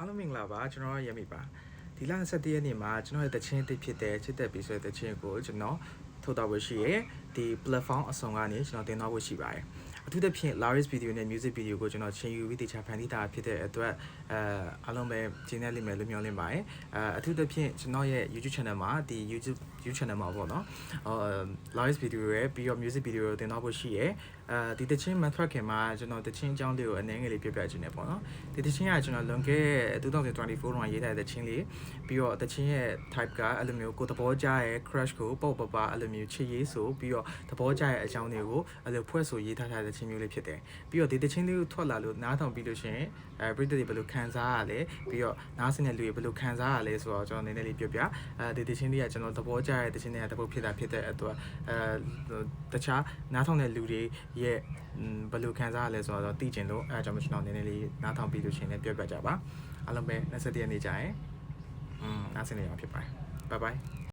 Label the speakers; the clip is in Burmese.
Speaker 1: အားလုံးမင်္ဂလာပါကျွန်တော်ရရမိပါဒီလ27ရက်နေ့မှာကျွန်တော်ရဲ့တချင်းတစ်ဖြစ်တဲ့ချစ်သက်ပြီးဆိုတဲ့တချင်းကိုကျွန်တော်ထုတ်တော့ဖို့ရှိရဲဒီ platform အစုံကနေကျွန်တော်တင်တော့ဖို့ရှိပါတယ်အထူးသဖြင့် Laris video နဲ့ music video ကိုကျွန်တော်ချိန်ယူပြီးတခြားဖန်တီးတာဖြစ်တဲ့အတွက်အားလုံးပဲကျင်းနေလိမ့်မယ်လို့မျှော်လင့်ပါတယ်အထူးသဖြင့်ကျွန်တော်ရဲ့ YouTube channel မှာဒီ YouTube channel မှာပေါ့နော်Laris video ရဲ့ပြီးတော့ music video ကိုတင်တော့ဖို့ရှိရဲဒီတချင်းမထွက်ခင်မှာကျွန်တော်တချင်းအကြောင်းလေးကိုအနေငယ်လေးပြပြချင်တယ်ပေါ့နော်ဒီတချင်းကကျွန်တော်လွန်ခဲ့2024တုန်းကရေးထားတဲ့တချင်းလေးပြီးတော့တချင်းရဲ့ type ကအဲ့လိုမျိုးကိုသဘောကျရဲ့ crush ကိုပေါ့ပပအဲ့လိုမျိုးချစ်ရေးဆိုပြီးတော့သဘောကျရဲ့အကြောင်းတွေကိုအဲ့လိုဖွဲ့ဆိုရေးထားတဲ့တချင်းမျိုးလေးဖြစ်တယ်ပြီးတော့ဒီတချင်းလေးကိုထွက်လာလို့နားထောင်ပြီးလို့ရှိရင်ပရိသတ်တွေဘယ်လိုခံစားရလဲပြီးတော့နားဆင်တဲ့လူတွေဘယ်လိုခံစားရလဲဆိုတော့ကျွန်တော်နည်းနည်းလေးပြပြဒီတချင်းလေးကကျွန်တော်သဘောကျရဲ့တချင်းတွေကတပုတ်ဖြစ်တဲ့အတွက်တခြားနားထောင်တဲ့လူတွေရဲ့ဘယ်လိုခံစားရလဲဆိုတော့သိကျင်လို့အဲအကြောင်းကျွန်တော်နည်းနည်းလေးနားထောင်ပြီးလို့ရှိရင်လည်းပြောပြကြပါအားလုံးပဲ27ရက်နေ့ကြာရင်နားဆင်နေအောင်ဖြစ်ပါတယ် bye bye